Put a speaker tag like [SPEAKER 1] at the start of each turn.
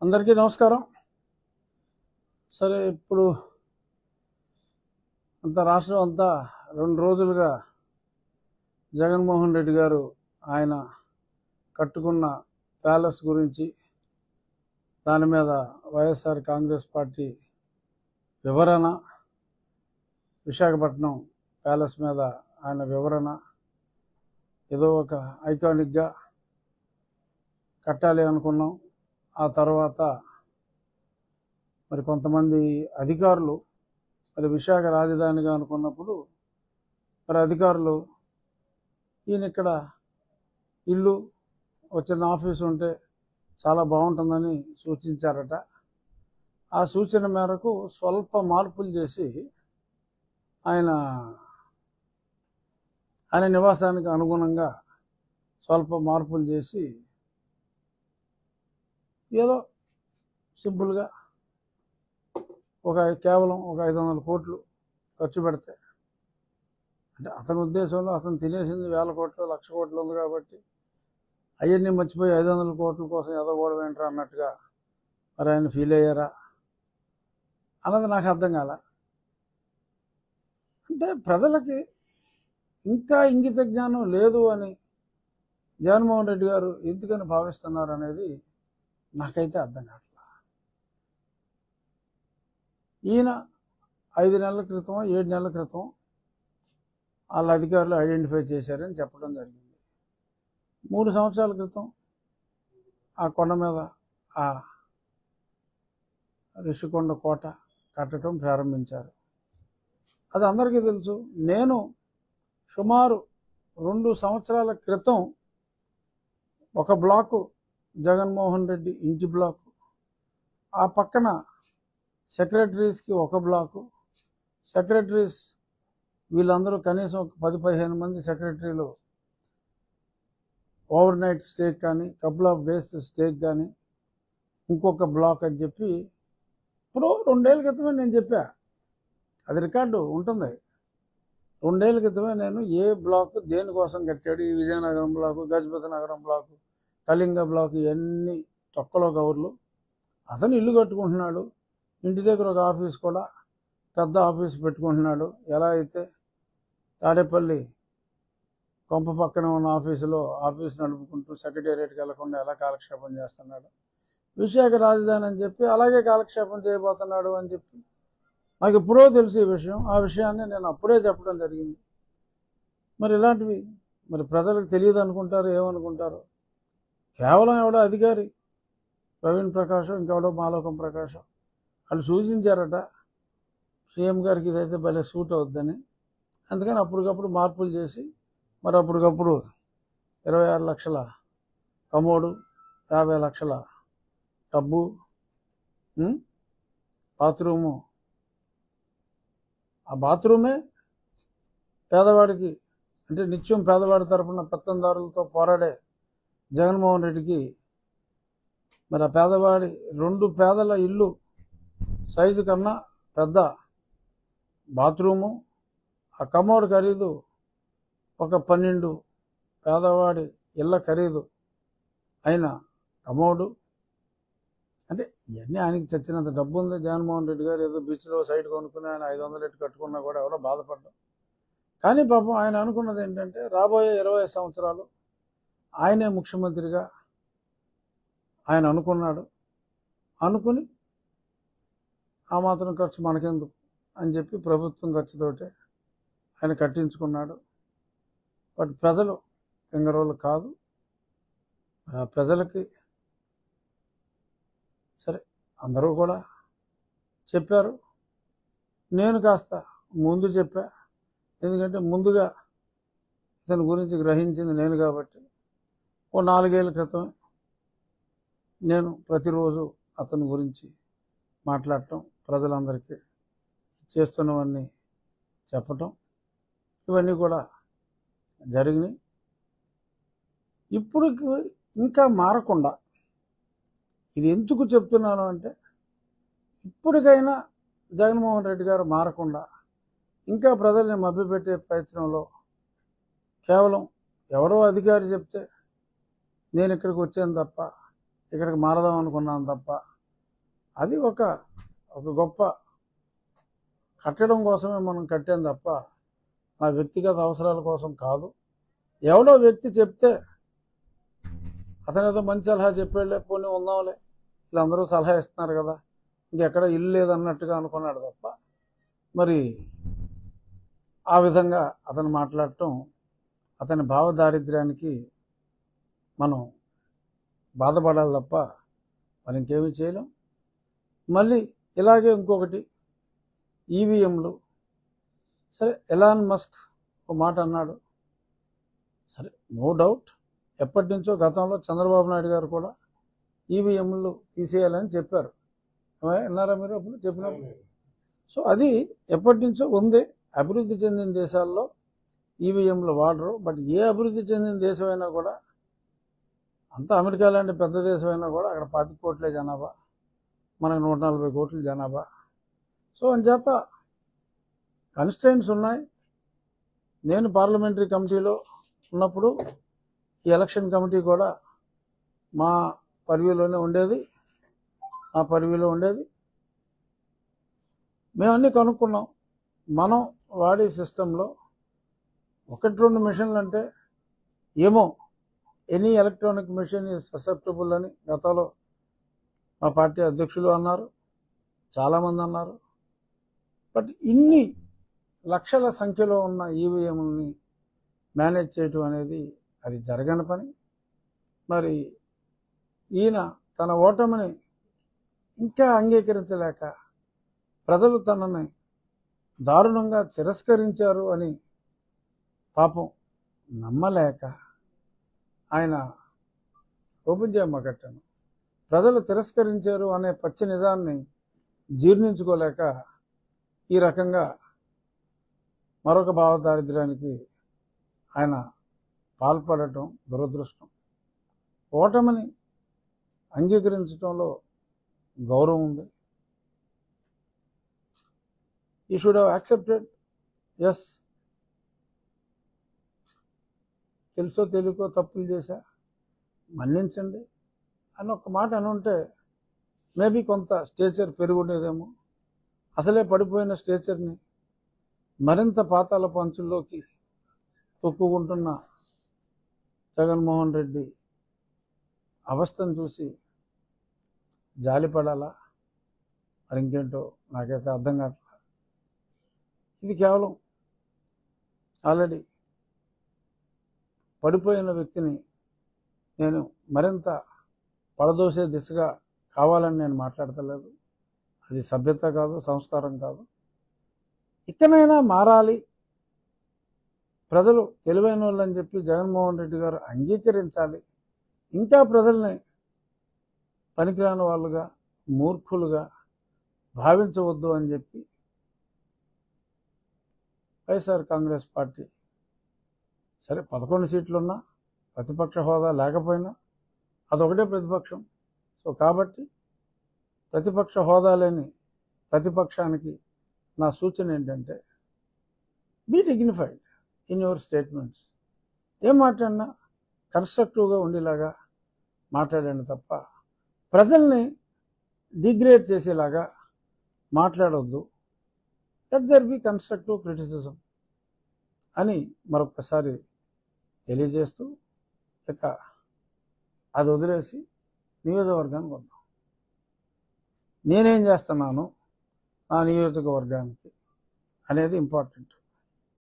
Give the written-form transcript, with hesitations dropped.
[SPEAKER 1] అందరికీ నమస్కారం. సరే, ఇప్పుడు రాష్ట్రం అంతా 2 రోజులుగా జగన్మోహన్ రెడ్డి గారు ఆయన కట్టుకున్న ప్యాలెస్ గురించి, దాని మీద వైఎస్ఆర్ కాంగ్రెస్ పార్టీ వివరణ, విశాఖపట్నం ప్యాలెస్ మీద ఆయన వివరణ, ఏదో ఒక ఐకానిక్గా కట్టాలి అనుకున్నాం. ఆ తర్వాత మరి కొంతమంది అధికారులు మరి విశాఖ రాజధానిగా అనుకున్నప్పుడు మరి అధికారులు ఈయన ఇక్కడ ఇల్లు వచ్చిన ఆఫీసు ఉంటే చాలా బాగుంటుందని సూచించారట. ఆ సూచన మేరకు స్వల్ప మార్పులు చేసి ఆయన నివాసానికి అనుగుణంగా స్వల్ప మార్పులు చేసి ఏదో సింపుల్గా కేవలం ఒక 500 కోట్లు ఖర్చు పెడితే, అంటే అతని ఉద్దేశంలో అతను తినేసింది 1000 కోట్లు 1,00,000 కోట్లు ఉంది కాబట్టి అవన్నీ మర్చిపోయి 500 కోట్ల కోసం ఎదగోవడం ఏంట్రా అన్నట్టుగా మరి ఆయన ఫీల్ అయ్యారా అన్నది నాకు అర్థం కాల. అంటే ప్రజలకి ఇంకా ఇంగిత జ్ఞానం లేదు అని జగన్మోహన్ రెడ్డి గారు ఎందుకని భావిస్తున్నారు అనేది నాకైతే అర్థం కావట్లేదు. ఈయన 5 నెలల క్రితం 7 నెలల క్రితం వాళ్ళ అధికారులు ఐడెంటిఫై చేశారని చెప్పడం జరిగింది. 3 సంవత్సరాల క్రితం ఆ కొండ మీద ఆ రిషికొండ కోట కట్టడం ప్రారంభించారు. అది అందరికీ తెలుసు. నేను సుమారు 2 సంవత్సరాల క్రితం ఒక బ్లాకు జగన్మోహన్ రెడ్డి ఇంటి బ్లాకు, ఆ పక్కన సెక్రటరీస్కి ఒక బ్లాకు, సెక్రటరీస్ వీళ్ళందరూ కనీసం ఒక 10-15 మంది సెక్రటరీలు ఓవర్ నైట్ స్టేక్ కానీ కపుల్ ఆఫ్ డేస్ స్టేక్ కానీ ఇంకొక బ్లాక్ అని చెప్పి ఇప్పుడు 2 ఏళ్ల క్రితమే నేను చెప్పా. అది రికార్డు ఉంటుంది. 2 ఏళ్ల క్రితమే నేను ఏ బ్లాక్ దేనికోసం కట్టాడు, ఈ విజయనగరం బ్లాకు, గజపతి నగరం బ్లాకు, కళింగ బ్లాక్, ఇవన్నీ తొక్కలో కవర్లు. అతను ఇల్లు కట్టుకుంటున్నాడు, ఇంటి దగ్గర ఒక ఆఫీస్ కూడా పెద్ద ఆఫీస్ పెట్టుకుంటున్నాడు. ఎలా అయితే తాడేపల్లి కొంప పక్కన ఉన్న ఆఫీస్ నడుపుకుంటూ సెక్రటేరియట్కి వెళ్లకుండా ఎలా కాలక్షేపం చేస్తున్నాడు, విశాఖ రాజధాని అని చెప్పి అలాగే కాలక్షేపం చేయబోతున్నాడు అని చెప్పి నాకు ఎప్పుడో తెలుసు ఈ విషయం. ఆ విషయాన్ని నేను అప్పుడే చెప్పడం జరిగింది. మరి ఇలాంటివి మరి ప్రజలకు తెలియదు అనుకుంటారు, ఏమనుకుంటారు. కేవలం ఎవడో అధికారి ప్రవీణ్ ప్రకాశం, ఇంకెవడో మాలోకం ప్రకాశం వాళ్ళు సూచించారట సీఎం గారికి ఇదైతే భలే సూట్ అవుద్దని. అందుకని అప్పటికప్పుడు మార్పులు చేసి మరి అప్పటికప్పుడు 26 లక్షల కమోడు, 50 లక్షల టబ్బు, బాత్రూము. ఆ బాత్రూమే పేదవాడికి, అంటే నిత్యం పేదవాడి తరఫున పెత్తందారులతో పోరాడే జగన్మోహన్ రెడ్డికి మరి ఆ పేదవాడి 2 పేదల ఇల్లు సైజు కన్నా పెద్ద బాత్రూము, ఆ కమోడ్ ఖరీదు ఒక 12 పేదవాడి ఇళ్ళ ఖరీదు అయిన కమోడు. అంటే ఇవన్నీ ఆయనకి చచ్చినంత డబ్బు ఉంది. జగన్మోహన్ రెడ్డి గారు ఏదో బీచ్లో సైట్ కొనుక్కుని ఆయన 500 ఎట్టు కట్టుకున్నా కూడా ఎవరో బాధపడ్డాం. కానీ పాపం ఆయన అనుకున్నది ఏంటంటే రాబోయే 20 సంవత్సరాలు ఆయనే ముఖ్యమంత్రిగా ఆయన అనుకున్నాడు. అనుకుని ఆ మాత్రం ఖర్చు మనకెందుకు అని చెప్పి ప్రభుత్వం ఖర్చుతోటే ఆయన కట్టించుకున్నాడు. బట్ ప్రజలు తింగరోళ్ళు కాదు. ఆ ప్రజలకి సరే అందరూ కూడా చెప్పారు. నేను కాస్త ముందు చెప్పా, ఎందుకంటే ముందుగా ఇతని గురించి గ్రహించింది నేను కాబట్టి. ఓ 4 ఏళ్ల క్రితం నేను ప్రతిరోజు అతని గురించి మాట్లాడటం, ప్రజలందరికీ చేస్తున్నవన్నీ చెప్పటం, ఇవన్నీ కూడా జరిగినాయి. ఇప్పుడు ఇంకా మారకుండా ఇది ఎందుకు చెప్తున్నాను అంటే, ఇప్పటికైనా జగన్మోహన్ రెడ్డి గారు మారకుండా ఇంకా ప్రజల్ని మభ్యపెట్టే ప్రయత్నంలో కేవలం ఎవరో అధికారి చెప్తే నేను ఇక్కడికి వచ్చాను తప్ప, ఇక్కడికి మారదాం అనుకున్నాను తప్ప అది ఒక గొప్ప కట్టడం కోసమే మనం కట్టాం తప్ప నా వ్యక్తిగత అవసరాల కోసం కాదు. ఎవడో వ్యక్తి చెప్తే అతను ఏదో మంచి సలహా చెప్పాడులే, పోనీ ఉందాంలే, వీళ్ళందరూ సలహా ఇస్తున్నారు కదా, ఇంకెక్కడ ఇల్లు లేదన్నట్టుగా అనుకున్నాడు తప్ప మరి ఆ విధంగా అతను మాట్లాడటం అతని భావదారిద్ర్యానికి మనం బాధపడాలి తప్ప మరి ఇంకేమీ చేయలేం. మళ్ళీ ఇలాగే ఇంకొకటి ఈవీఎంలు. సరే, ఎలాన్ మస్క్ ఒక మాట అన్నాడు. సరే, నో డౌట్, ఎప్పటి నుంచో గతంలో చంద్రబాబు నాయుడు గారు కూడా ఈవీఎంలు తీసేయాలని చెప్పారు. విన్నారా మీరు అప్పుడు చెప్పినప్పుడు? సో అది ఎప్పటి నుంచో ఉంది. అభివృద్ధి చెందిన దేశాల్లో ఈవీఎంలు వాడరు. బట్ ఏ అభివృద్ధి చెందిన దేశమైనా కూడా, అంత అమెరికా లాంటి పెద్ద దేశమైనా కూడా అక్కడ 25 కోట్లే జనాభా, మనకు 140 కోట్ల జనాభా. సో అంచేత కన్స్ట్రెయింట్స్ ఉన్నాయి. నేను పార్లమెంటరీ కమిటీలో ఉన్నప్పుడు ఈ ఎలక్షన్ కమిటీ కూడా మా పరివిలోనే ఉండేది, ఆ పరివిలో ఉండేది. మేము అన్నీ కనుక్కున్నాం. మనం వాడే సిస్టంలో 1-2 మిషన్లు అంటే ఏమో, any electronic machine is susceptible అని గతంలో మా పార్టీ అధ్యక్షులు అన్నారు, చాలామంది అన్నారు. బట్ ఇన్ని లక్షల సంఖ్యలో ఉన్న ఈవీఎంని మేనేజ్ చేయటం అనేది అది జరగని పని. మరి ఈయన తన ఓటమిని ఇంకా అంగీకరించలేక, ప్రజలు తనని దారుణంగా తిరస్కరించారు అని పాపం నమ్మలేక ఆయన ఓపెన్ చేయమ్మ కట్టాను. ప్రజలు తిరస్కరించారు అనే పచ్చి నిజాన్ని జీర్ణించుకోలేక ఈ రకంగా మరొక భావదారిద్ర్యానికి ఆయన పాల్పడటం దురదృష్టం. ఓటమిని అంగీకరించడంలో గౌరవం ఉంది. You should have accepted, yes, తెలుసో తెలియకో తప్పులు చేశా, మన్నించండి అని ఒక మాట అనుంటే మేబీ కొంత స్టేచర్ పెరుగుండేదేమో. అసలే పడిపోయిన స్టేచర్ని మరింత పాతాల పంచుల్లోకి తొక్కుకుంటున్న జగన్మోహన్ రెడ్డి అవస్థను చూసి జాలిపడాలా, మరి ఇంకేంటో నాకైతే అర్థం కావట్లేదు. ఇది కేవలం ఆల్రెడీ పడిపోయిన వ్యక్తిని నేను మరింత పడదోసే దిశగా కావాలని నేను మాట్లాడతలేదు. అది సభ్యత కాదు, సంస్కారం కాదు. ఇకనైనా మారాలి, ప్రజలు తెలివైన వాళ్ళని చెప్పి జగన్మోహన్ రెడ్డి గారు అంగీకరించాలి. ఇంకా ప్రజల్ని పనికిరాని వాళ్ళుగా, మూర్ఖులుగా భావించవద్దు అని చెప్పి వైఎస్ఆర్ కాంగ్రెస్ పార్టీ, సరే 11 సీట్లున్నా, ప్రతిపక్ష హోదా లేకపోయినా అదొకటే ప్రతిపక్షం. సో కాబట్టి ప్రతిపక్ష హోదా లేని ప్రతిపక్షానికి నా సూచన ఏంటంటే, be dignified in your statements. ఏం మాట్లాడినా కన్స్ట్రక్టివ్గా ఉండేలాగా మాట్లాడండి తప్ప ప్రజల్ని డిగ్రేడ్ చేసేలాగా మాట్లాడవద్దు. Let there be constructive criticism అని మరొకసారి తెలియజేస్తూ, ఇక అది వదిలేసి నియోజకవర్గానికి వద్దాం. నేనేం చేస్తున్నాను నా నియోజకవర్గానికి అనేది ఇంపార్టెంట్.